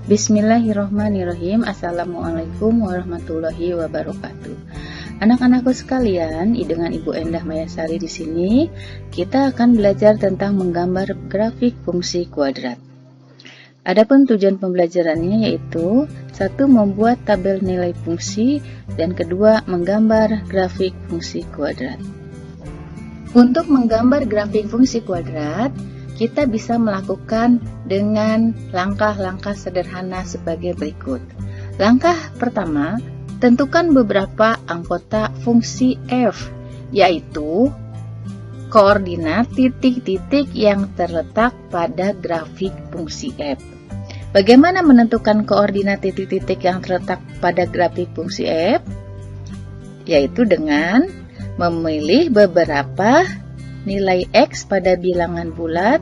Bismillahirrohmanirrohim. Assalamualaikum warahmatullahi wabarakatuh. Anak-anakku sekalian, dengan Ibu Endah Mayasari di sini, kita akan belajar tentang menggambar grafik fungsi kuadrat. Adapun tujuan pembelajarannya yaitu satu, membuat tabel nilai fungsi, dan kedua, menggambar grafik fungsi kuadrat. Untuk menggambar grafik fungsi kuadrat, kita bisa melakukan dengan langkah-langkah sederhana sebagai berikut. Langkah pertama, tentukan beberapa anggota fungsi f, yaitu koordinat titik-titik yang terletak pada grafik fungsi f. Bagaimana menentukan koordinat titik-titik yang terletak pada grafik fungsi f? Yaitu dengan memilih beberapa nilai X pada bilangan bulat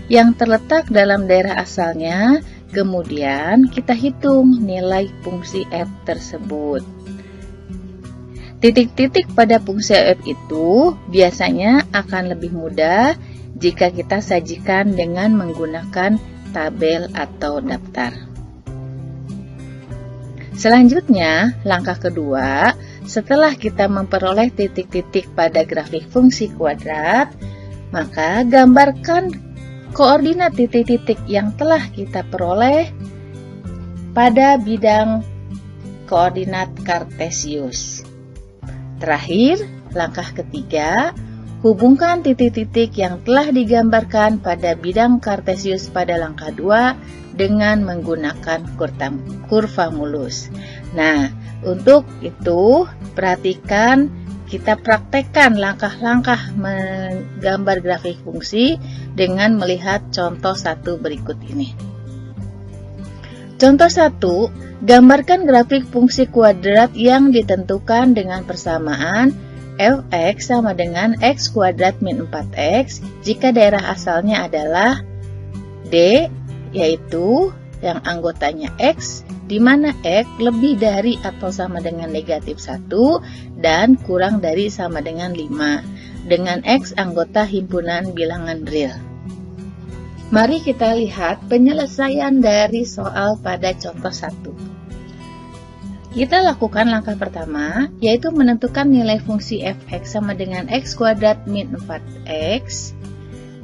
yang terletak dalam daerah asalnya, kemudian kita hitung nilai fungsi F tersebut. Titik-titik pada fungsi F itu biasanya akan lebih mudah jika kita sajikan dengan menggunakan tabel atau daftar. Selanjutnya, langkah kedua, setelah kita memperoleh titik-titik pada grafik fungsi kuadrat, maka gambarkan koordinat titik-titik yang telah kita peroleh pada bidang koordinat kartesius. Terakhir, langkah ketiga, hubungkan titik-titik yang telah digambarkan pada bidang kartesius pada langkah 2 dengan menggunakan kurva mulus. Nah, untuk itu, perhatikan, kita praktekkan langkah-langkah menggambar grafik fungsi dengan melihat contoh 1 berikut ini. Contoh 1, gambarkan grafik fungsi kuadrat yang ditentukan dengan persamaan fx sama dengan x kuadrat min 4x jika daerah asalnya adalah D, yaitu yang anggotanya X, di mana X lebih dari atau sama dengan negatif 1 dan kurang dari sama dengan 5, dengan X anggota himpunan bilangan real. Mari kita lihat penyelesaian dari soal pada contoh 1. Kita lakukan langkah pertama, yaitu menentukan nilai fungsi fx sama dengan x kuadrat min 4x,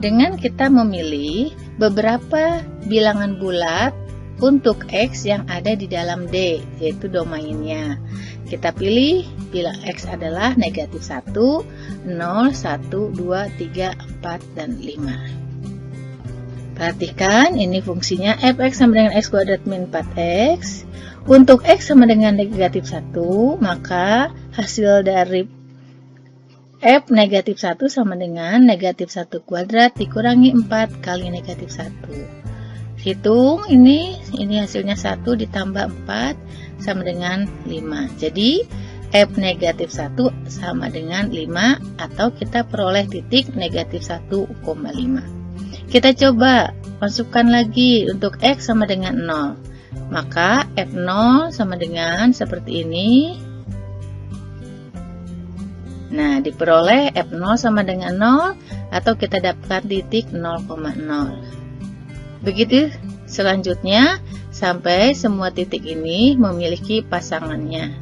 dengan kita memilih beberapa bilangan bulat untuk X yang ada di dalam D, yaitu domainnya. Kita pilih bila X adalah negatif 1, 0, 1, 2, 3, 4, dan 5. Perhatikan, ini fungsinya fx sama dengan x kuadrat min 4x. Untuk X sama dengan negatif 1, maka hasil dari F negatif 1 sama dengan negatif 1 kuadrat dikurangi 4 kali negatif 1. Hitung, ini hasilnya 1 ditambah 4 sama dengan 5. Jadi F negatif 1 sama dengan 5, atau kita peroleh titik negatif 1,5. Kita coba masukkan lagi untuk X sama dengan 0. Maka F0 sama dengan seperti ini. Nah, diperoleh F0 sama dengan 0, atau kita dapatkan titik 0,0. Begitu selanjutnya sampai semua titik ini memiliki pasangannya.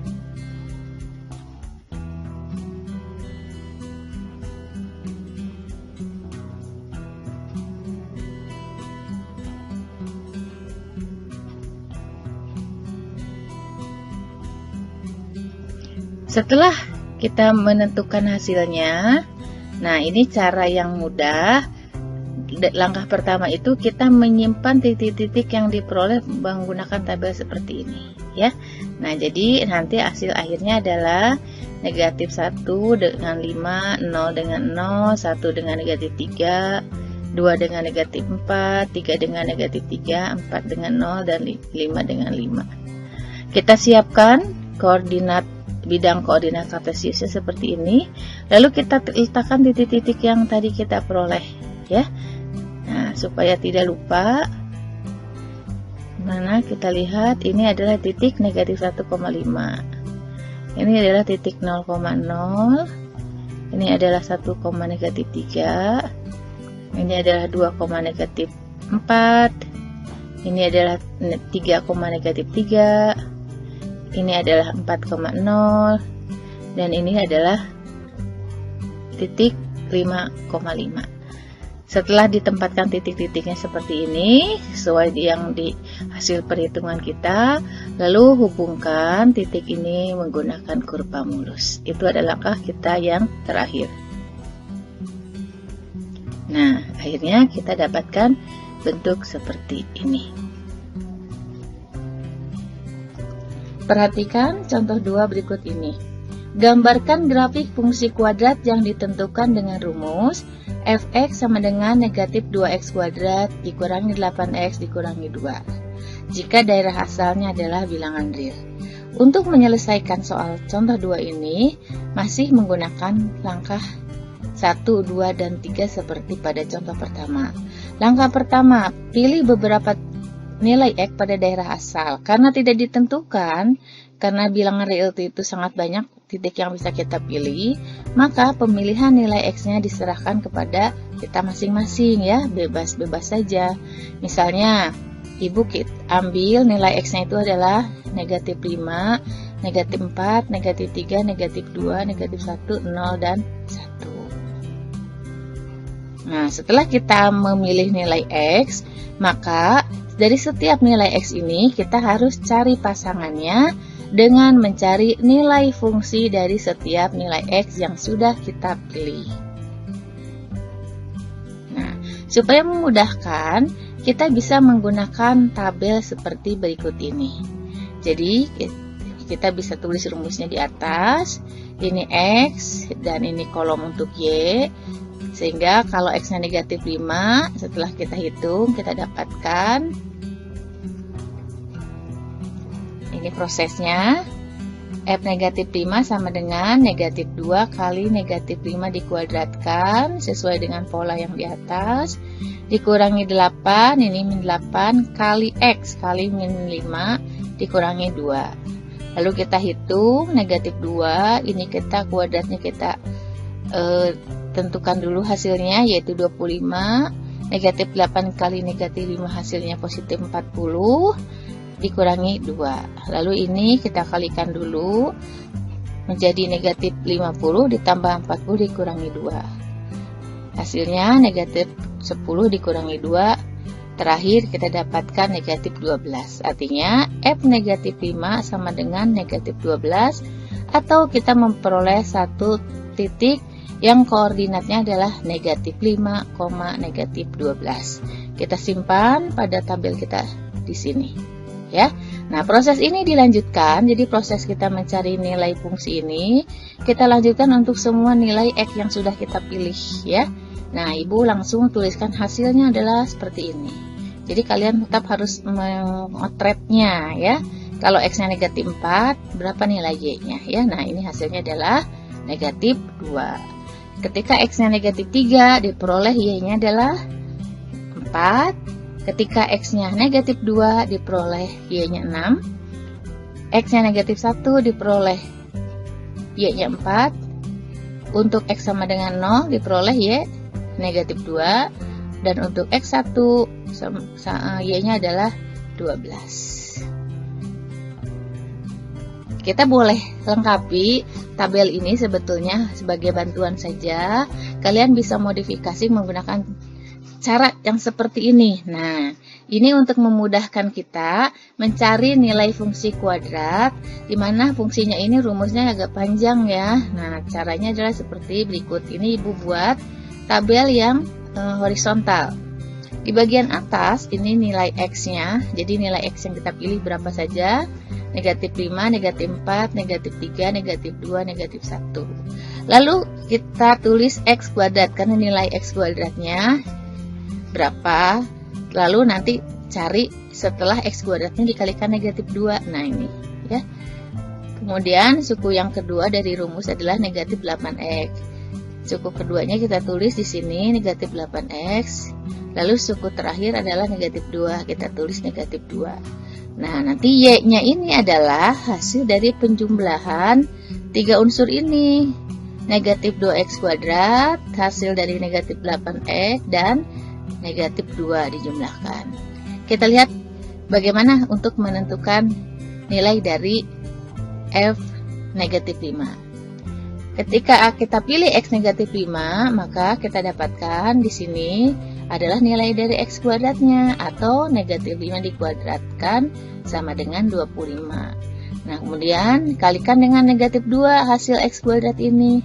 Setelah kita menentukan hasilnya, nah ini cara yang mudah. Langkah pertama itu kita menyimpan titik-titik yang diperoleh menggunakan tabel seperti ini, ya. Nah, jadi nanti hasil akhirnya adalah negatif 1 dengan 5, 0 dengan 0, 1 dengan negatif 3, 2 dengan negatif 4, 3 dengan negatif 3, 4 dengan 0, dan 5 dengan 5. Kita siapkan koordinat bidang koordinat kartesiusnya seperti ini, lalu kita letakkan titik-titik yang tadi kita peroleh, ya. Nah, supaya tidak lupa, mana kita lihat ini adalah titik negatif 1,5, ini adalah titik 0,0, ini adalah 1, negatif 3, ini adalah 2, negatif 4, Ini adalah 3, negatif 3. Ini adalah 4,0. Dan ini adalah titik 5,5. Setelah ditempatkan titik-titiknya seperti ini, sesuai yang di hasil perhitungan kita, lalu hubungkan titik ini menggunakan kurva mulus. Itu adalah langkah kita yang terakhir. Nah, akhirnya kita dapatkan bentuk seperti ini. Perhatikan contoh 2 berikut ini. Gambarkan grafik fungsi kuadrat yang ditentukan dengan rumus f(x) sama dengan negatif 2x kuadrat dikurangi 8x dikurangi 2 jika daerah asalnya adalah bilangan real. Untuk menyelesaikan soal contoh 2 ini masih menggunakan langkah 1, 2, dan 3 seperti pada contoh pertama. Langkah pertama, pilih beberapa nilai x pada daerah asal. Karena tidak ditentukan, karena bilangan real itu sangat banyak titik yang bisa kita pilih, maka pemilihan nilai x-nya diserahkan kepada kita masing-masing ya, bebas-bebas saja. Misalnya, ibu ambil nilai x-nya itu adalah negatif 5, negatif 4, negatif 3, negatif 2, negatif 1, 0, dan 1. Nah, setelah kita memilih nilai x, maka dari setiap nilai x ini kita harus cari pasangannya dengan mencari nilai fungsi dari setiap nilai x yang sudah kita pilih. Nah, supaya memudahkan, kita bisa menggunakan tabel seperti berikut ini. Jadi, kita bisa tulis rumusnya di atas. Ini x dan ini kolom untuk y. Sehingga kalau x-nya negatif 5, setelah kita hitung, kita dapatkan ini prosesnya. F negatif 5 sama dengan negatif 2 kali negatif 5 dikuadratkan sesuai dengan pola yang di atas, dikurangi 8, ini min 8 kali x kali min 5 dikurangi 2. Lalu kita hitung negatif 2, ini kita kuadratnya kita tentukan dulu hasilnya, yaitu 25. Negatif 8 kali negatif 5 hasilnya positif 40 dikurangi 2. Lalu ini kita kalikan dulu menjadi negatif 50 ditambah 40 dikurangi 2. Hasilnya negatif 10 dikurangi 2. Terakhir kita dapatkan negatif 12. Artinya F negatif 5 sama dengan negatif 12, atau kita memperoleh satu titik yang koordinatnya adalah negatif 5, negatif 12. Kita simpan pada tabel kita di sini. Ya, nah proses ini dilanjutkan. Jadi proses kita mencari nilai fungsi ini kita lanjutkan untuk semua nilai x yang sudah kita pilih ya. Nah, ibu langsung tuliskan hasilnya adalah seperti ini. Jadi kalian tetap harus memotretnya ya. Kalau x-nya negatif 4, berapa nilai y-nya ya. Nah, ini hasilnya adalah negatif 2. Ketika x-nya negatif 3, diperoleh y-nya adalah 4. Ketika x-nya negatif 2, diperoleh y-nya 6. X-nya negatif 1, diperoleh y-nya 4. Untuk x sama dengan 0, diperoleh y negatif 2. Dan untuk x1, y-nya adalah 12. Kita boleh lengkapi tabel ini sebetulnya sebagai bantuan saja. Kalian bisa modifikasi menggunakan cara yang seperti ini. Nah, ini untuk memudahkan kita mencari nilai fungsi kuadrat, di mana fungsinya ini rumusnya agak panjang ya. Nah, caranya adalah seperti berikut. Ini ibu buat tabel yang horizontal. Di bagian atas ini nilai x-nya. Jadi nilai x yang kita pilih berapa saja? Negatif 5, negatif 4, negatif 3, negatif 2, negatif 1. Lalu kita tulis x kuadrat karena nilai x kuadratnya berapa, lalu nanti cari setelah x kuadratnya dikalikan negatif 2. Nah, ini ya. Kemudian suku yang kedua dari rumus adalah negatif 8x. Suku keduanya kita tulis di sini negatif 8x. Lalu suku terakhir adalah negatif 2, kita tulis negatif 2. Nah, nanti y-nya ini adalah hasil dari penjumlahan 3 unsur ini. Negatif 2x kuadrat, hasil dari negatif 8x, dan negatif 2 dijumlahkan. Kita lihat bagaimana untuk menentukan nilai dari f negatif 5? Ketika kita pilih x negatif 5, maka kita dapatkan di sini adalah nilai dari x kuadratnya, atau negatif 5 dikuadratkan sama dengan 25. Nah, kemudian kalikan dengan negatif 2 hasil x kuadrat ini.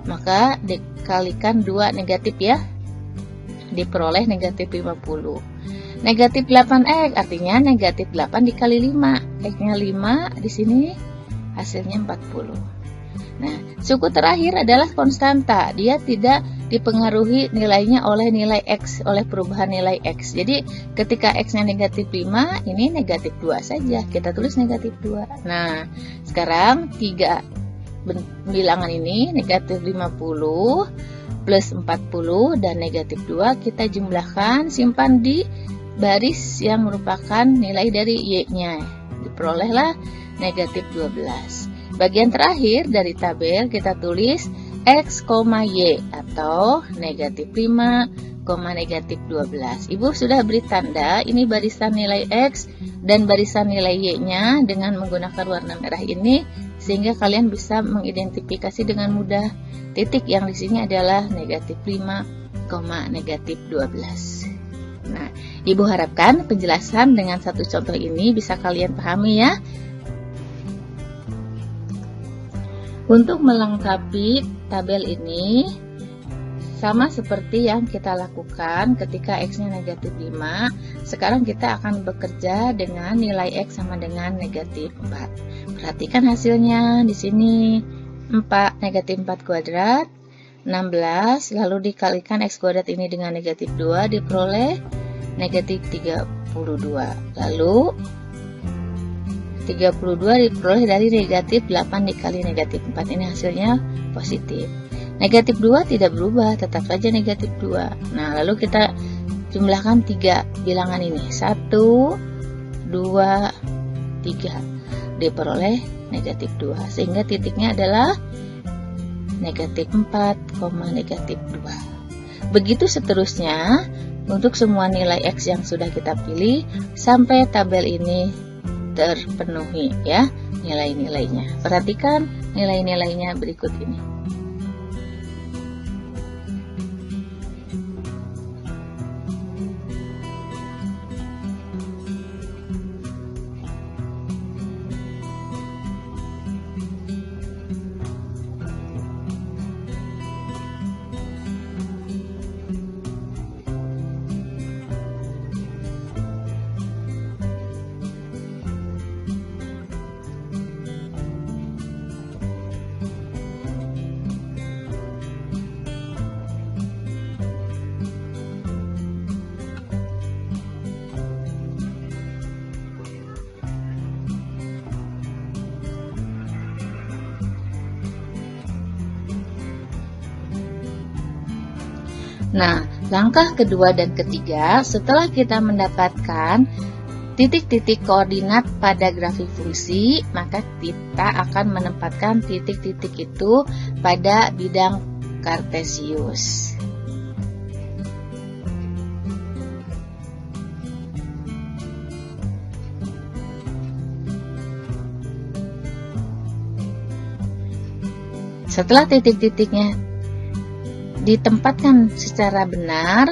Maka dikalikan 2 negatif ya, diperoleh negatif 50. Negatif 8x artinya negatif 8 dikali 5. X-nya 5, di sini hasilnya 40. Nah, suku terakhir adalah konstanta. Dia tidak dipengaruhi nilainya oleh nilai X, oleh perubahan nilai X. Jadi, ketika X-nya negatif 5, ini negatif 2 saja. Kita tulis negatif 2. Nah, sekarang 3 bilangan ini, negatif 50 plus 40 dan negatif 2, kita jumlahkan, simpan di baris yang merupakan nilai dari Y-nya. Diperolehlah negatif 12. Bagian terakhir dari tabel kita tulis X, Y atau negatif 5, negatif 12. Ibu sudah beri tanda, ini barisan nilai X dan barisan nilai Y-nya dengan menggunakan warna merah ini, sehingga kalian bisa mengidentifikasi dengan mudah. Titik yang di sini adalah negatif 5, negatif 12. Nah, Ibu harapkan penjelasan dengan satu contoh ini bisa kalian pahami ya. Untuk melengkapi tabel ini, sama seperti yang kita lakukan ketika X-nya negatif 5, sekarang kita akan bekerja dengan nilai X sama dengan negatif 4. Perhatikan hasilnya di sini, 4, negatif 4 kuadrat, 16, lalu dikalikan X kuadrat ini dengan negatif 2, diperoleh negatif 32. Lalu 32 diperoleh dari negatif 8 dikali negatif 4. Ini hasilnya positif. Negatif 2 tidak berubah, tetap saja negatif 2. Nah, lalu kita jumlahkan 3 bilangan ini. 1, 2, 3. Diperoleh negatif 2. Sehingga titiknya adalah negatif 4, negatif 2. Begitu seterusnya untuk semua nilai X yang sudah kita pilih sampai tabel ini terpenuhi ya nilai-nilainya. Perhatikan nilai-nilainya berikut ini. Nah, langkah kedua dan ketiga, setelah kita mendapatkan titik-titik koordinat pada grafik fungsi, maka kita akan menempatkan titik-titik itu pada bidang kartesius. Setelah titik-titiknya ditempatkan secara benar,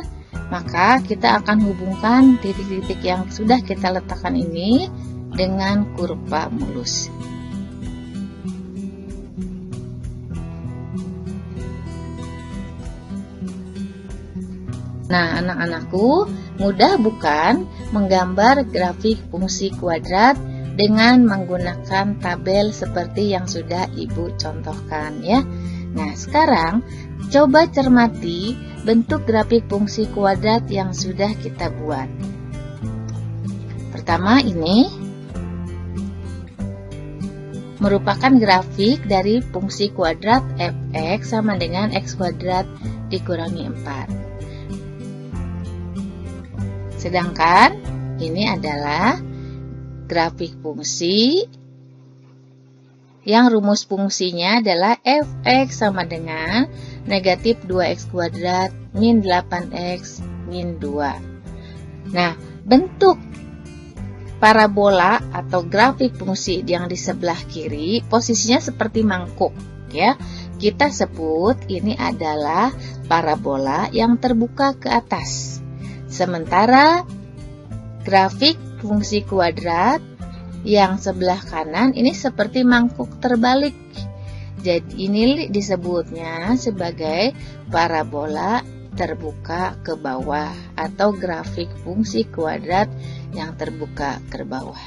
maka kita akan hubungkan titik-titik yang sudah kita letakkan ini dengan kurva mulus. Nah, anak-anakku, mudah bukan menggambar grafik fungsi kuadrat dengan menggunakan tabel seperti yang sudah Ibu contohkan ya. Nah, sekarang coba cermati bentuk grafik fungsi kuadrat yang sudah kita buat. Pertama, ini merupakan grafik dari fungsi kuadrat f(x) sama dengan x kuadrat dikurangi 4. Sedangkan ini adalah grafik fungsi yang rumus fungsinya adalah f(x) sama dengan negatif 2x kuadrat min 8x min 2. Nah, bentuk parabola atau grafik fungsi yang di sebelah kiri posisinya seperti mangkuk, ya. Kita sebut ini adalah parabola yang terbuka ke atas. Sementara grafik fungsi kuadrat yang sebelah kanan ini seperti mangkuk terbalik. Jadi ini disebutnya sebagai parabola terbuka ke bawah atau grafik fungsi kuadrat yang terbuka ke bawah.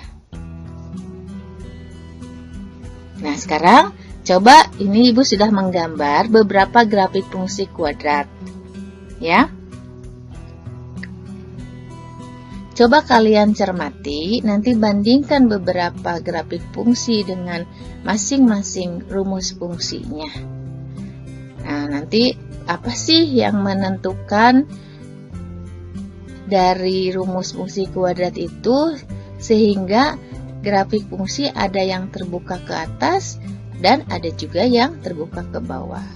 Nah, sekarang coba ini Ibu sudah menggambar beberapa grafik fungsi kuadrat. Ya. Coba kalian cermati, nanti bandingkan beberapa grafik fungsi dengan masing-masing rumus fungsinya. Nah, nanti apa sih yang menentukan dari rumus fungsi kuadrat itu sehingga grafik fungsi ada yang terbuka ke atas dan ada juga yang terbuka ke bawah.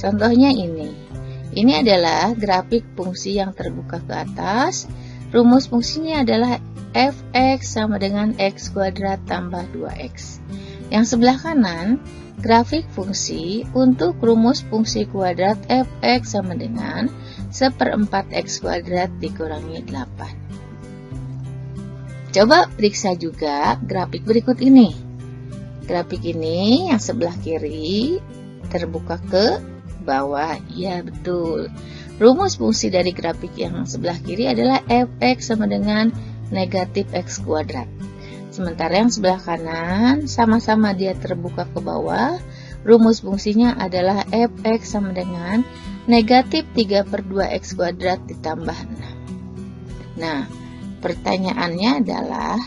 Contohnya ini adalah grafik fungsi yang terbuka ke atas. Rumus fungsinya adalah f(x) sama dengan x kuadrat tambah 2x. Yang sebelah kanan, grafik fungsi untuk rumus fungsi kuadrat f(x) sama dengan 1/4 x kuadrat dikurangi 8. Coba periksa juga grafik berikut ini. Grafik ini yang sebelah kiri terbuka ke bawah. Ya, betul. Rumus fungsi dari grafik yang sebelah kiri adalah f(x) sama dengan negatif x kuadrat. Sementara yang sebelah kanan sama-sama dia terbuka ke bawah. Rumus fungsinya adalah f(x) sama dengan negatif 3/2x kuadrat ditambah 6. Nah, pertanyaannya adalah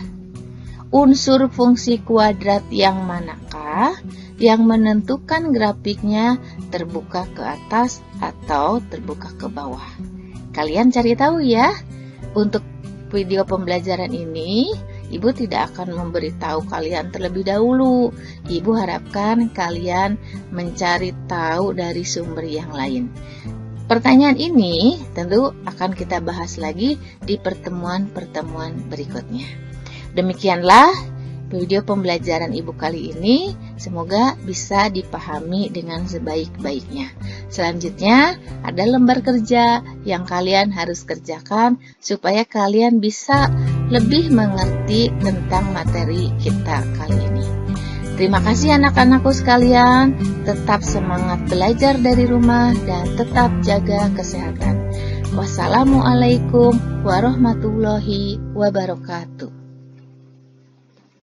unsur fungsi kuadrat yang manakah yang menentukan grafiknya terbuka ke atas atau terbuka ke bawah? Kalian cari tahu ya. Untuk video pembelajaran ini, Ibu tidak akan memberitahu kalian terlebih dahulu. Ibu harapkan kalian mencari tahu dari sumber yang lain. Pertanyaan ini tentu akan kita bahas lagi di pertemuan-pertemuan berikutnya. Demikianlah video pembelajaran Ibu kali ini. Semoga bisa dipahami dengan sebaik-baiknya. Selanjutnya ada lembar kerja yang kalian harus kerjakan supaya kalian bisa lebih mengerti tentang materi kita kali ini. Terima kasih anak-anakku sekalian. Tetap semangat belajar dari rumah dan tetap jaga kesehatan. Wassalamualaikum warahmatullahi wabarakatuh.